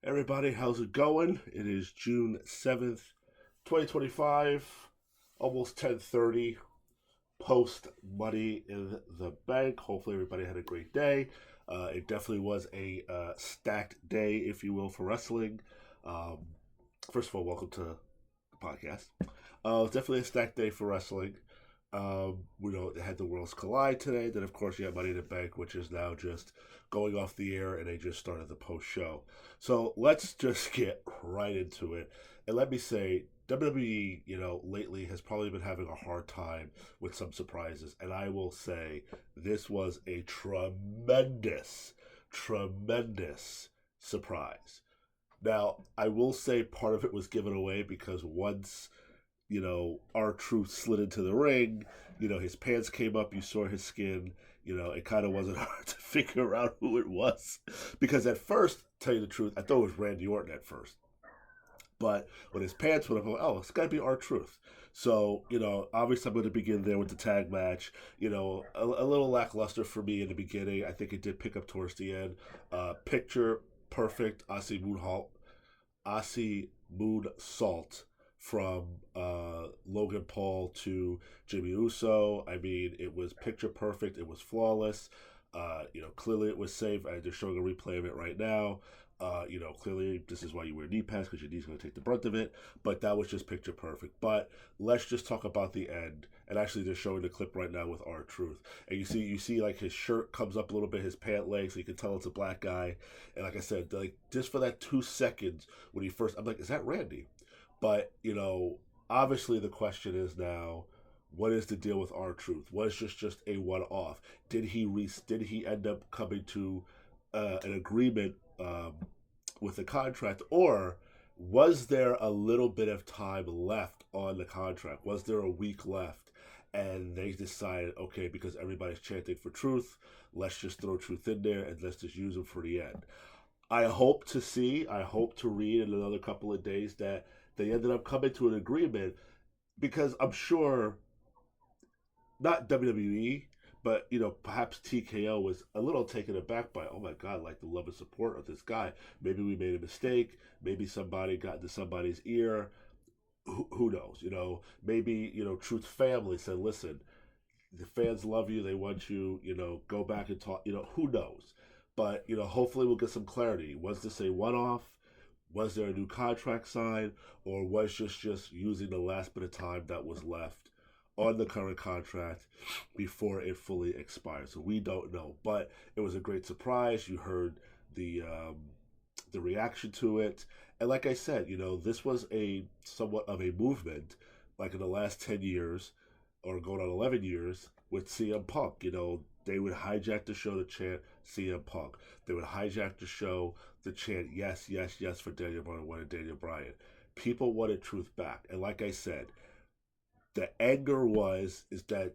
Everybody, how's it going? It is June 7th, 2025, almost 10:30, post Money in the Bank. Hopefully everybody had a great day. It definitely was a stacked day, if you will, for wrestling. Um, First of all, welcome to the podcast. It's definitely a stacked day for wrestling. They had the Worlds Collide today. Then, of course, you have Money in the Bank, which is now just going off the air, and they just started the post show. So let's just get right into it. And let me say, WWE, lately has probably been having a hard time with some surprises. And I will say, this was a tremendous, tremendous surprise. Now, I will say part of it was given away because once R-Truth slid into the ring. His pants came up. You saw his skin. It kind of wasn't hard to figure out who it was. Because at first, tell you the truth, I thought it was Randy Orton at first. But when his pants went up, I'm like, oh, it's got to be R-Truth. So, obviously I'm going to begin there with the tag match. A little lackluster for me in the beginning. I think it did pick up towards the end. Picture perfect Aussie Moon Salt from Logan Paul to Jimmy Uso. I mean, it was picture perfect. It was flawless. Clearly it was safe. They're showing a replay of it right now. Clearly this is why you wear knee pads because your knee's going to take the brunt of it. But that was just picture perfect. But let's just talk about the end. And actually, they're showing the clip right now with R-Truth. And you see like his shirt comes up a little bit, his pant leg, so you can tell it's a black guy. And like I said, like just for that 2 seconds when he first, I'm like, is that Randy? But obviously the question is now, what is the deal with R-Truth? Was just a one off? Did he end up coming to an agreement with the contract, or was there a little bit of time left on the contract? Was there a week left? And they decided, okay, because everybody's chanting for truth, let's just throw truth in there and let's just use him for the end. I hope to read in another couple of days that they ended up coming to an agreement because I'm sure not WWE, but perhaps TKO was a little taken aback by, oh my God, like the love and support of this guy. Maybe we made a mistake. Maybe somebody got into somebody's ear. Who knows? Maybe Truth family said, listen, the fans love you. They want you. Go back and talk. Who knows? But hopefully we'll get some clarity. Was this a one-off? Was there a new contract signed, or was just using the last bit of time that was left on the current contract before it fully expires? So we don't know, but it was a great surprise. You heard the reaction to it, and like I said, this was a somewhat of a movement, like in the last 10 years or going on 11 years with CM Punk. They would hijack the show to chant CM Punk. They would hijack the show to chant yes, yes, yes for Daniel Bryan, wanted Daniel Bryan. People wanted truth back. And like I said, the anger is that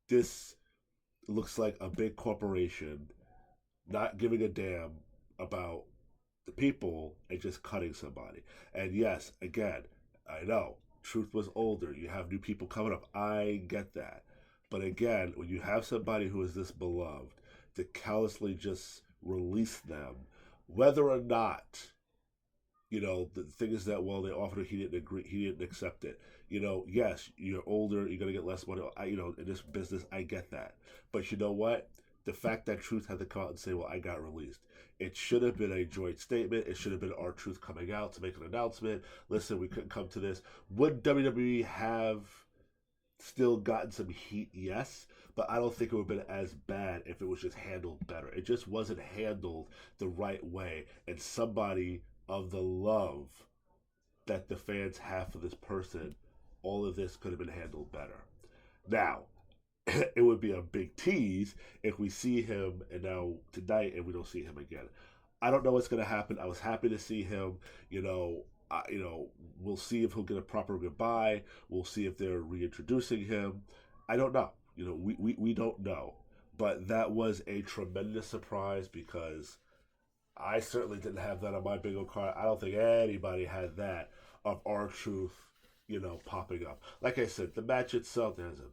this looks like a big corporation not giving a damn about the people and just cutting somebody. And yes, again, I know truth was older. You have new people coming up. I get that. But again, when you have somebody who is this beloved, to callously just release them, whether or not, the thing is that, well, they offered it, he didn't agree, he didn't accept it. Yes, you're older, you're gonna get less money. In this business, I get that. But you know what? The fact that Truth had to come out and say, well, I got released. It should have been a joint statement. It should have been R-Truth coming out to make an announcement. Listen, we couldn't come to this. Would WWE have still gotten some heat? Yes. But I don't think it would have been as bad if it was just handled better. It just wasn't handled the right way. And somebody of the love that the fans have for this person, all of this could have been handled better. Now, it would be a big tease if we see him and now tonight and we don't see him again. I don't know what's going to happen. I was happy to see him. We'll see if he'll get a proper goodbye. We'll see if they're reintroducing him. I don't know. We don't know. But that was a tremendous surprise because I certainly didn't have that on my bingo card. I don't think anybody had that of R-Truth, popping up. Like I said, the match itself, there's a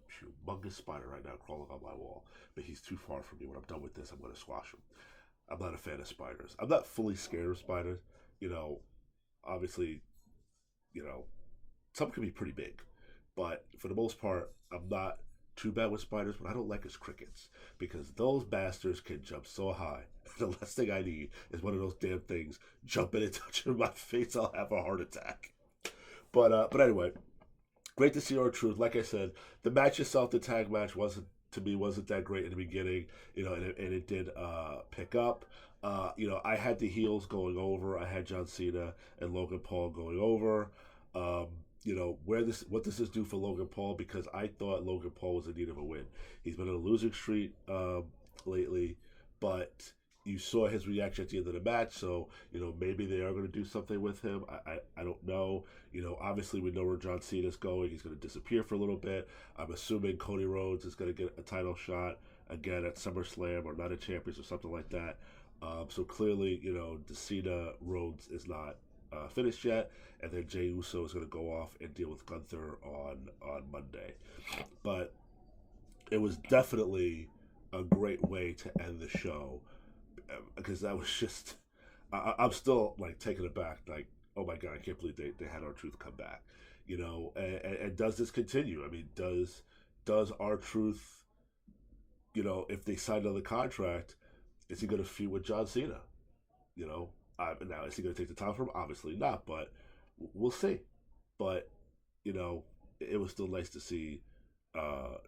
humongous spider right now crawling on my wall, but he's too far from me. When I'm done with this, I'm going to squash him. I'm not a fan of spiders. I'm not fully scared of spiders. You know, obviously, you know, some can be pretty big, but for the most part, I'm not too bad with spiders. What I don't like is crickets because those bastards can jump so high. The last thing I need is one of those damn things jumping and touching my face. I'll have a heart attack. But anyway, great to see our truth. Like I said, the match itself, the tag match, wasn't to me wasn't that great in the beginning, and it did pick up. I had the heels going over. I had John Cena and Logan Paul going over. Um, what does this do for Logan Paul? Because I thought Logan Paul was in need of a win. He's been on a losing streak lately, but you saw his reaction at the end of the match. So maybe they are going to do something with him. I don't know. Obviously we know where John Cena's going. He's going to disappear for a little bit. I'm assuming Cody Rhodes is going to get a title shot again at SummerSlam or Night of Champions or something like that. So clearly, the Cena Rhodes is not finished yet, and then Jey Uso is going to go off and deal with Gunther on Monday. But it was definitely a great way to end the show because that was just I'm still like taken aback. Like, oh my god, I can't believe they had our truth come back. And does this continue? I mean, does our truth, if they sign another contract, is he going to feud with John Cena? Now is he going to take the time from him? Obviously not, but we'll see. But it was still nice to see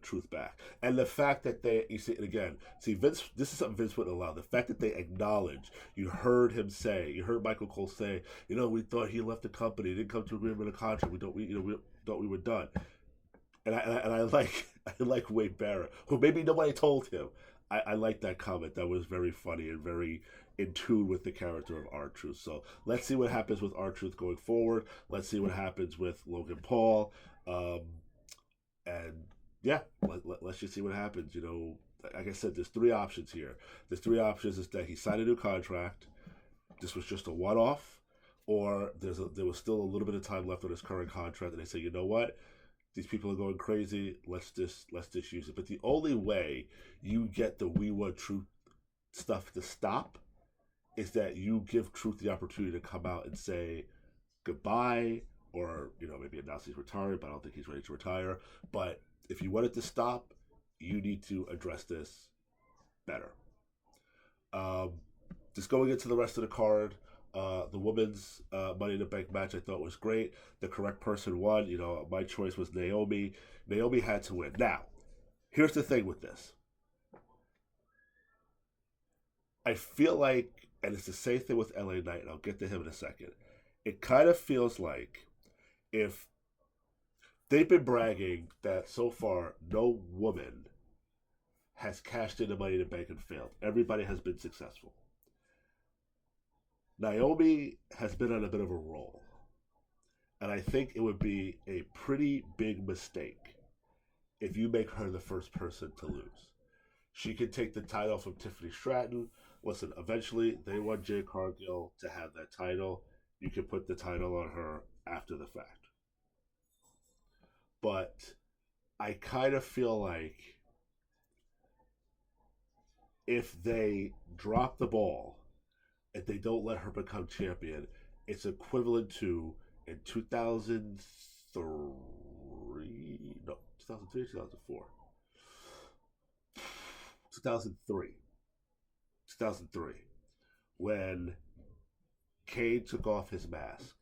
truth back. And the fact that you see it again, Vince, this is something Vince wouldn't allow. The fact that they acknowledge, you heard Michael Cole say, we thought he left the company, didn't come to agreement on a contract. We thought we were done. And I like I like Wade Barrett, who maybe nobody told him. I like that comment. That was very funny and very in tune with the character of R-Truth. So let's see what happens with R-Truth going forward. Let's see what happens with Logan Paul. And yeah, let's just see what happens. Like I said, there's three options here. There's three options: is that he signed a new contract, this was just a one-off, or there was still a little bit of time left on his current contract, and they say, you know what, these people are going crazy. Let's just use it. But the only way you get the We Want Truth stuff to stop is that you give Truth the opportunity to come out and say goodbye, or maybe announce he's retiring, but I don't think he's ready to retire. But if you want it to stop, you need to address this better. Just going into the rest of the card, the women's Money in the Bank match I thought was great. The correct person won. My choice was Naomi. Naomi had to win. Now, here's the thing with this. I feel like, and it's the same thing with LA Knight, and I'll get to him in a second. It kind of feels like if they've been bragging that so far no woman has cashed in the Money in the Bank and failed. Everybody has been successful. Naomi has been on a bit of a roll. And I think it would be a pretty big mistake if you make her the first person to lose. She can take the title from Tiffany Stratton. Listen, eventually they want Jade Cargill to have that title. You can put the title on her after the fact. But I kind of feel like if they drop the ball and they don't let her become champion, it's equivalent to in 2003, no, 2003, 2004, 2003, when Kane took off his mask.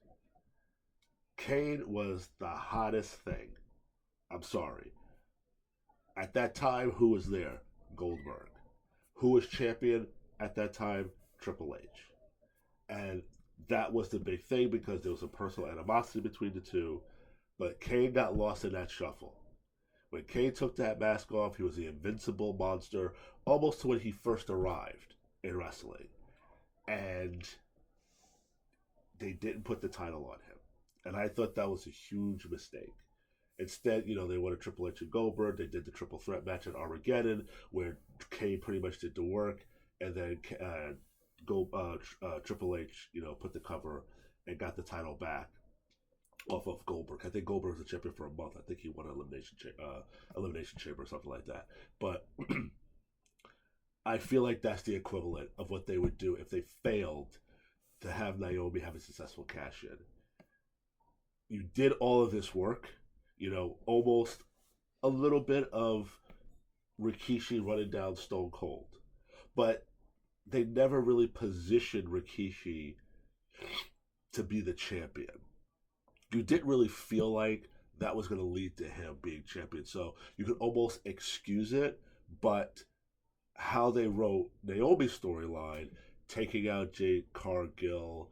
Kane was the hottest thing. I'm sorry. At that time, who was there? Goldberg. Who was champion at that time? Triple H. And that was the big thing because there was a personal animosity between the two. But Kane got lost in that shuffle. When Kane took that mask off, he was the invincible monster almost to when he first arrived in wrestling. And they didn't put the title on him. And I thought that was a huge mistake. Instead, they wanted Triple H and Goldberg. They did the triple threat match at Armageddon, where Kane pretty much did the work, and then Triple H, put the cover and got the title back off of Goldberg. I think Goldberg was a champion for a month. I think he won Elimination Chamber or something like that. But I feel like that's the equivalent of what they would do if they failed to have Naomi have a successful cash in. You did all of this work, almost a little bit of Rikishi running down Stone Cold, but they never really positioned Rikishi to be the champion. You didn't really feel like that was going to lead to him being champion, so you could almost excuse it. But how they wrote Naomi's storyline, taking out Jade Cargill,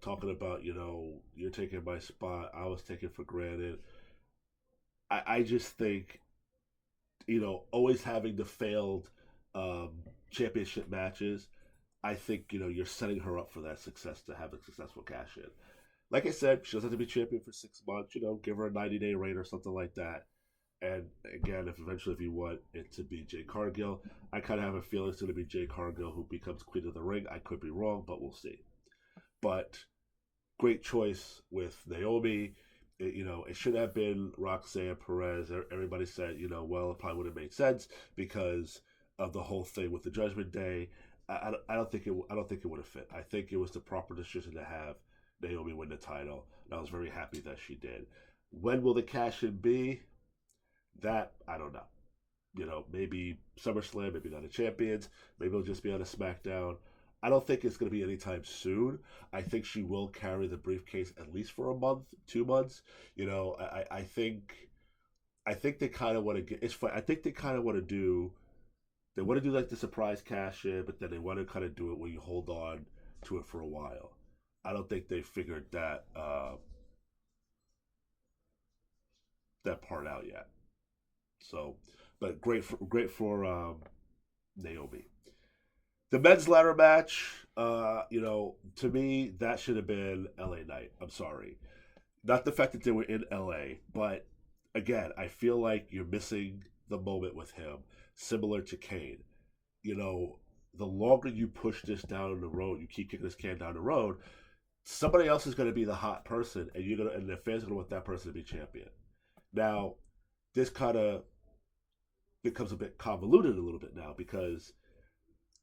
talking about, you're taking my spot, I was taken for granted. I just think, always having the failed um, championship matches, I think, you're setting her up for that success to have a successful cash in. Like I said, she doesn't have to be champion for 6 months, give her a 90-day reign or something like that. And again, if eventually if you want it to be Jade Cargill, I kind of have a feeling it's going to be Jade Cargill who becomes Queen of the Ring. I could be wrong, but we'll see. But great choice with Naomi. It should have been Roxanne Perez. Everybody said, well, it probably would have made sense because of the whole thing with the Judgment Day. I don't think it would have fit. I think it was the proper decision to have Naomi win the title, and I was very happy that she did. When will the cash in be? That I don't know. Maybe SummerSlam, maybe not a Champions, maybe it'll just be on a SmackDown. I don't think it's going to be anytime soon. I think she will carry the briefcase at least for a month, 2 months. I think they kind of want to get. It's fun. I think they kind of want to do. They want to do like the surprise cash in, but then they want to kind of do it where you hold on to it for a while. I don't think they figured that part out yet. So, but great for Naomi. The men's ladder match, to me that should have been L.A. Knight. I'm sorry, not the fact that they were in L.A., but again, I feel like you're missing the moment with him, similar to Kane. You know, the longer you push this down the road, you keep kicking this can down the road, somebody else is going to be the hot person, and the fans are going to want that person to be champion. Now, this kind of becomes a bit convoluted a little bit now because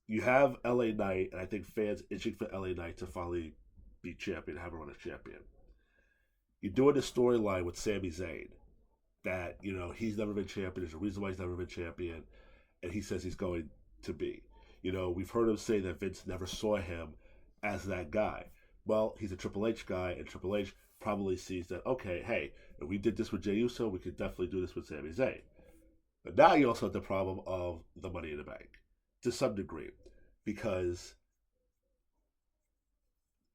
you have LA Knight, and I think fans itching for LA Knight to finally be champion, have her run as champion. You're doing the storyline with Sami Zayn that, he's never been champion. There's a reason why he's never been champion, and he says he's going to be. We've heard him say that Vince never saw him as that guy. Well, he's a Triple H guy, and Triple H probably sees that, okay, hey, if we did this with Jey Uso, we could definitely do this with Sami Zayn. But now you also have the problem of the Money in the Bank to some degree because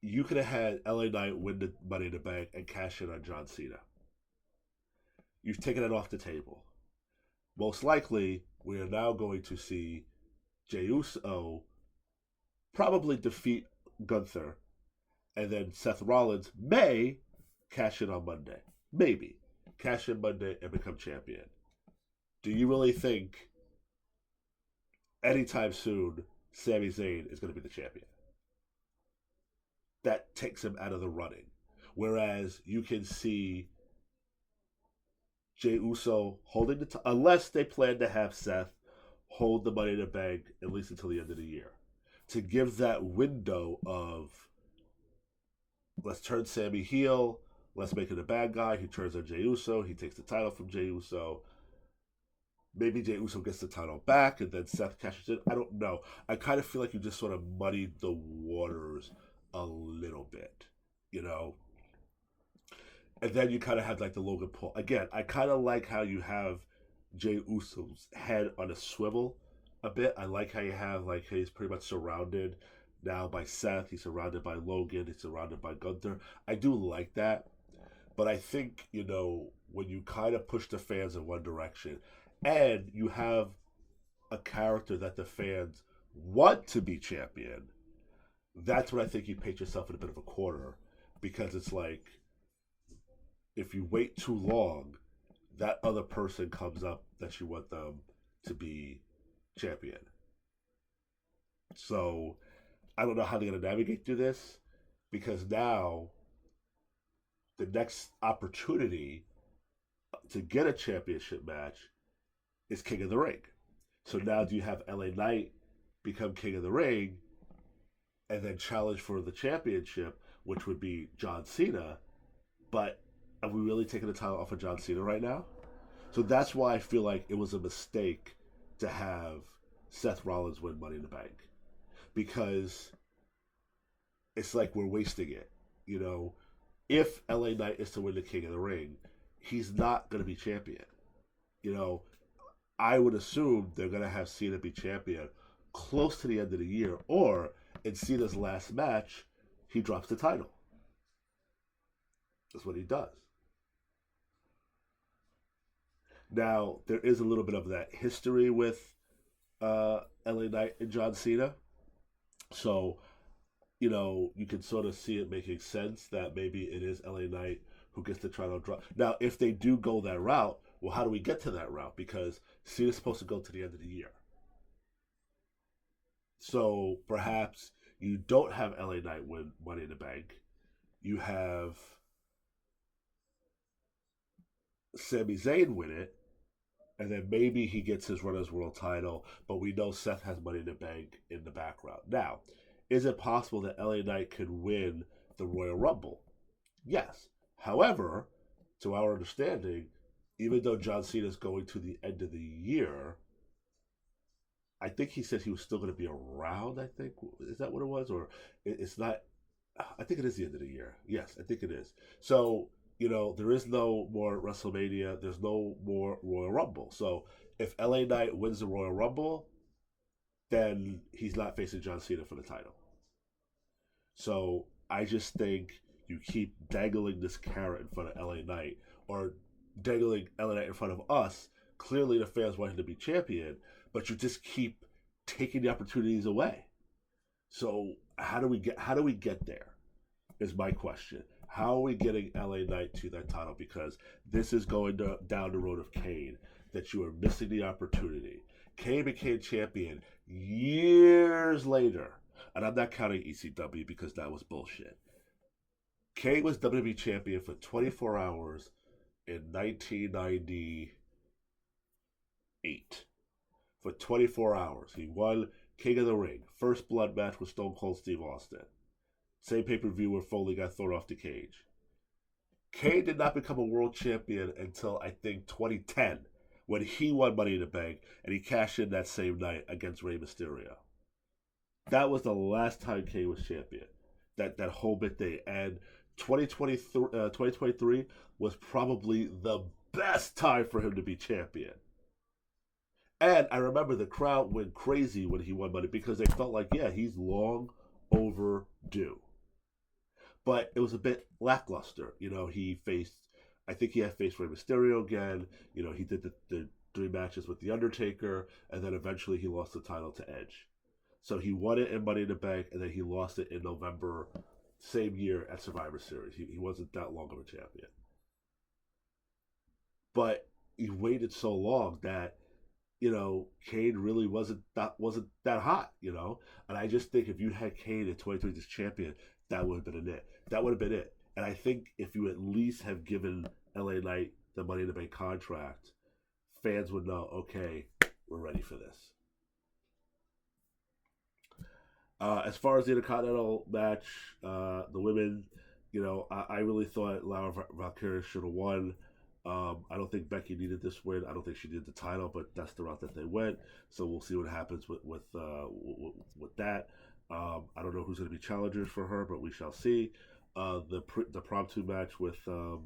you could have had LA Knight win the Money in the Bank and cash in on John Cena. You've taken it off the table. Most likely, we are now going to see Jey Uso probably defeat Gunther, and then Seth Rollins may cash in on Monday. Maybe. Cash in Monday and become champion. Do you really think anytime soon Sami Zayn is going to be the champion? That takes him out of the running. Whereas you can see Jey Uso holding unless they plan to have Seth hold the Money in the Bank at least until the end of the year. To give that window of let's turn Sami heel, let's make it a bad guy. He turns on Jey Uso, he takes the title from Jey Uso. Maybe Jey Uso gets the title back and then Seth cashes in. I don't know. I kind of feel like you just sort of muddied the waters a little bit, And then you kind of have like the Logan Paul. Again, I kind of like how you have Jey Uso's head on a swivel a bit. I like how you have like he's pretty much surrounded now by Seth. He's surrounded by Logan. He's surrounded by Gunther. I do like that. But I think, when you kind of push the fans in one direction and you have a character that the fans want to be champion, that's when I think you paint yourself in a bit of a corner because it's like if you wait too long, that other person comes up that you want them to be champion. So I don't know how they're going to navigate through this because now the next opportunity to get a championship match is King of the Ring. So now do you have LA Knight become King of the Ring, and then challenge for the championship, which would be John Cena. But are we really taking the title off of John Cena right now? So that's why I feel like it was a mistake to have Seth Rollins win Money in the Bank, because it's like we're wasting it. You know, if LA Knight is to win the King of the Ring, he's not going to be champion. You know, I would assume they're going to have Cena be champion close to the end of the year, or in Cena's last match, he drops the title. That's what he does. Now, there is a little bit of that history with LA Knight and John Cena. So, you can sort of see it making sense that maybe it is LA Knight who gets the title drop. Now, if they do go that route, well, how do we get to that route? Because Cena's supposed to go to the end of the year. So perhaps you don't have LA Knight win Money in the Bank. You have Sami Zayn win it, and then maybe he gets his run as world title, but we know Seth has Money in the Bank in the background. Now, is it possible that LA Knight could win the Royal Rumble? Yes. However, to our understanding, even though John Cena is going to the end of the year, I think he said he was still going to be around. I think, is that what it was, or it's not? I think it is the end of the year. Yes, I think it is. So there is no more WrestleMania. There's no more Royal Rumble. So if LA Knight wins the Royal Rumble, then he's not facing John Cena for the title. So I just think you keep dangling this carrot in front of LA Knight, or dangling LA Knight in front of us. Clearly, the fans want him to be champion, but you just keep taking the opportunities away. So how do we get there? Is my question. How are we getting LA Knight to that title? Because this is going down the road of Kane, that you are missing the opportunity. Kane became champion years later, and I'm not counting ECW because that was bullshit. Kane was WWE champion for 24 hours in 1998. For 24 hours, he won King of the Ring, first blood match with Stone Cold Steve Austin. Same pay-per-view where Foley got thrown off the cage. Kane did not become a world champion until, I think, 2010, when he won Money in the Bank, and he cashed in that same night against Rey Mysterio. That was the last time Kane was champion, that whole bit day. And 2023 was probably the best time for him to be champion. And I remember the crowd went crazy when he won Money, because they felt like, yeah, he's long overdue. But it was a bit lackluster. I think he had faced Rey Mysterio again. He did the 3 matches with The Undertaker, and then eventually he lost the title to Edge. So he won it in Money in the Bank, and then he lost it in November, same year at Survivor Series. He wasn't that long of a champion. But he waited so long that, Kane really wasn't that hot, And I just think if you had Kane at 23 as champion, that would have been it. That would have been it. And I think if you at least have given LA Knight the Money in the Bank contract, fans would know, okay, we're ready for this. As far as the Intercontinental match, the women, I really thought Laura Valkyria should have won. I don't think Becky needed this win. I don't think she needed the title, but that's the route that they went. So we'll see what happens with that. I don't know who's going to be challengers for her, but we shall see. The Prompto match with Dom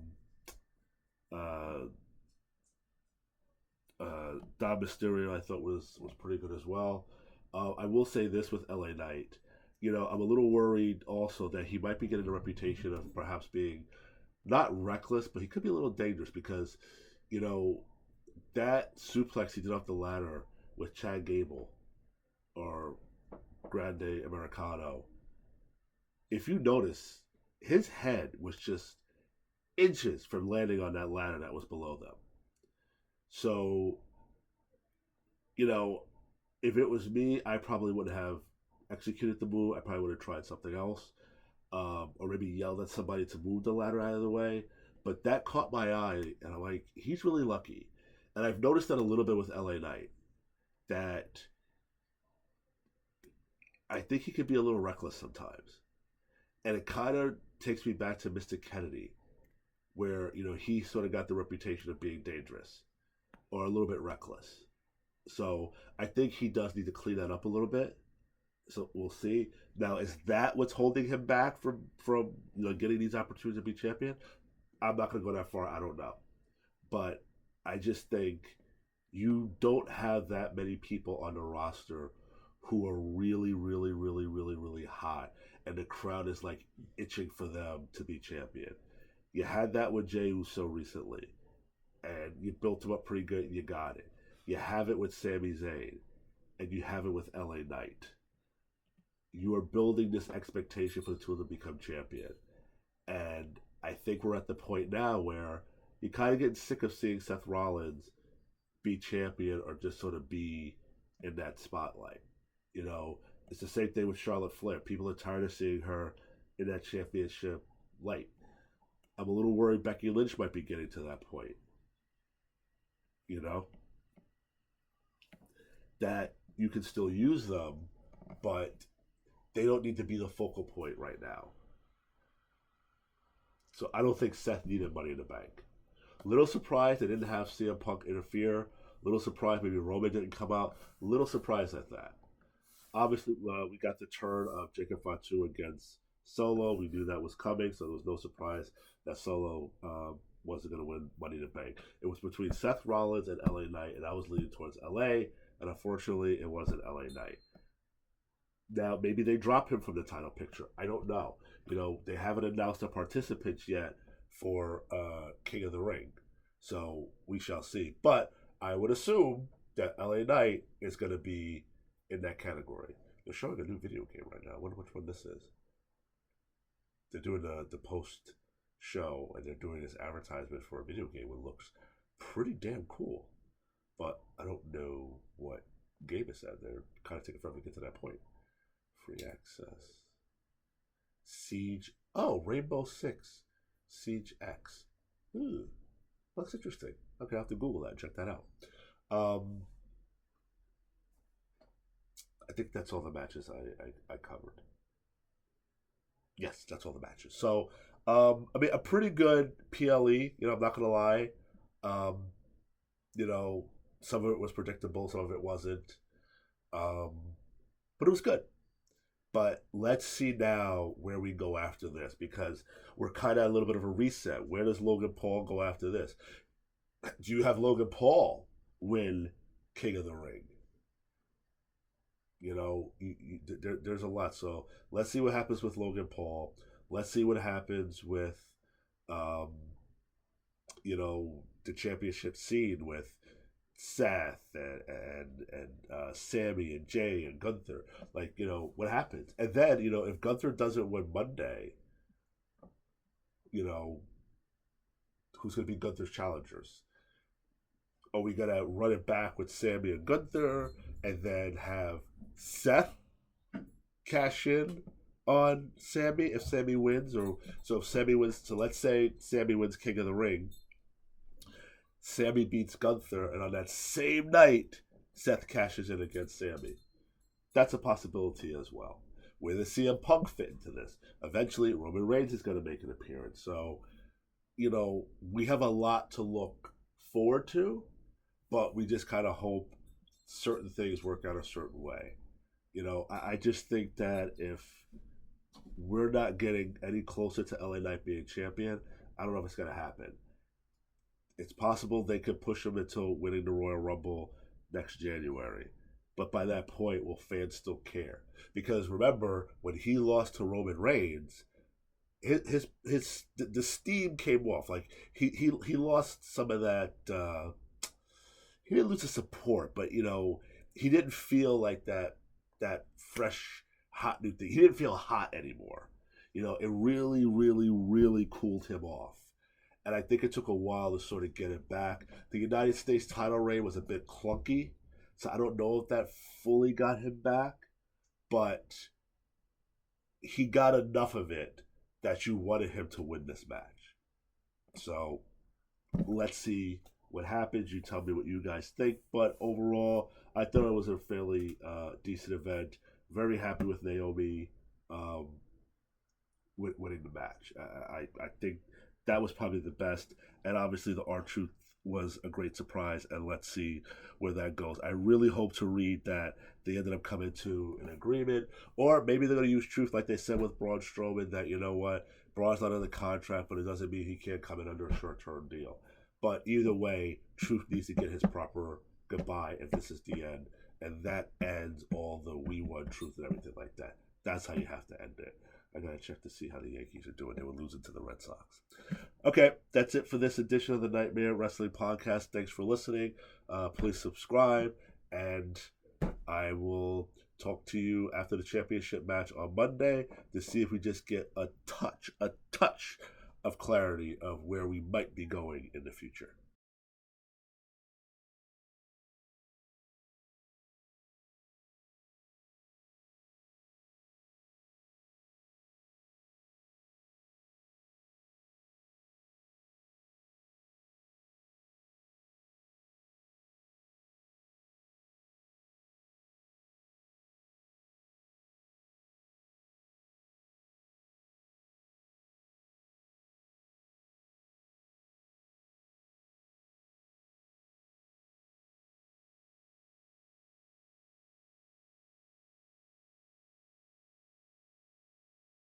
Mysterio, I thought was pretty good as well. I will say this with LA Knight. I'm a little worried also that he might be getting a reputation of perhaps being not reckless, but he could be a little dangerous, because, that suplex he did off the ladder with Chad Gable, or Grande Americano, if you notice, his head was just inches from landing on that ladder that was below them. So, if it was me, I probably wouldn't have executed the move. I probably would have tried something else. Or maybe yelled at somebody to move the ladder out of the way. But that caught my eye, and I'm like, he's really lucky. And I've noticed that a little bit with LA Knight, that I think he could be a little reckless sometimes. And it kind of takes me back to Mr. Kennedy, where, he sort of got the reputation of being dangerous or a little bit reckless. So I think he does need to clean that up a little bit. So we'll see. Now, is that what's holding him back from getting these opportunities to be champion? I'm not going to go that far. I don't know, but I just think you don't have that many people on the roster who are really, really, really, really, really hot, and the crowd is like itching for them to be champion. You had that with Jey Uso recently, and you built him up pretty good, and you got it. You have it with Sami Zayn, and you have it with LA Knight. You are building this expectation for the two of them to become champion. And I think we're at the point now where you're kind of getting sick of seeing Seth Rollins be champion or just sort of be in that spotlight. You know, it's the same thing with Charlotte Flair. People are tired of seeing her in that championship light. I'm a little worried Becky Lynch might be getting to that point. You know, that you can still use them, but they don't need to be the focal point right now. So I don't think Seth needed Money in the Bank. Little surprised they didn't have CM Punk interfere. Little surprised maybe Roman didn't come out. Little surprised at that. Obviously, we got the turn of Jacob Fatu against Solo. We knew that was coming, so there was no surprise that Solo wasn't going to win Money in the Bank. It was between Seth Rollins and LA Knight, and I was leaning towards LA, and unfortunately, it wasn't LA Knight. Now, maybe they drop him from the title picture. I don't know. They haven't announced the participants yet for King of the Ring. So we shall see. But I would assume that LA Knight is going to be in that category. They're showing a new video game right now. I wonder which one this is. They're doing the post show, and they're doing this advertisement for a video game that looks pretty damn cool. But I don't know what game it's at. They're kind of taking forever to get to that point. Free access. Siege. Oh, Rainbow Six. Siege X. Ooh, looks interesting. Okay, I'll have to Google that and check that out. I think that's all the matches I covered. Yes, that's all the matches. So, a pretty good PLE. I'm not gonna lie. Um, some of it was predictable, some of it wasn't. But it was good. But let's see now where we go after this, because we're kind of a little bit of a reset. Where does Logan Paul go after this? Do you have Logan Paul win King of the Ring? There's a lot. So let's see what happens with Logan Paul. Let's see what happens with, um, the championship scene with Seth and Sammy and Jay and Gunther. What happens? And then, if Gunther doesn't win Monday, who's going to be Gunther's challengers? Are we going to run it back with Sammy and Gunther and then have Seth cash in on Sammy if Sammy wins? Or so if Sammy wins, so let's say Sammy wins King of the Ring. Sammy beats Gunther, and on that same night, Seth cashes in against Sammy. That's a possibility as well. Where does CM Punk fit into this? Eventually, Roman Reigns is going to make an appearance. So, we have a lot to look forward to, but we just kind of hope certain things work out a certain way. I just think that if we're not getting any closer to LA Knight being champion, I don't know if it's going to happen. It's possible they could push him until winning the Royal Rumble next January. But by that point, will fans still care? Because remember, when he lost to Roman Reigns, the steam came off. Like he lost some of that. He didn't lose the support, but he didn't feel like that fresh, hot new thing. He didn't feel hot anymore. It really, really, really cooled him off. And I think it took a while to sort of get it back. The United States title reign was a bit clunky, so I don't know if that fully got him back, but he got enough of it that you wanted him to win this match. So let's see what happens. You tell me what you guys think. But overall, I thought it was a fairly decent event. very happy with Naomi um, winning the match. I think that was probably the best, and obviously the R-Truth was a great surprise. And let's see where that goes. I really hope to read that they ended up coming to an agreement, or maybe they're going to use Truth like they said with Braun Strowman. That you know what, Braun's not under the contract, but it doesn't mean he can't come in under a short-term deal. But either way, Truth needs to get his proper goodbye if this is the end, and that ends all the we won Truth and everything like that. That's how you have to end it. I gotta check to see how the Yankees are doing. They were losing to the Red Sox. Okay, that's it for this edition of the Nightmare Wrestling Podcast. Thanks for listening. Please subscribe, and I will talk to you after the championship match on Monday to see if we just get a touch of clarity of where we might be going in the future.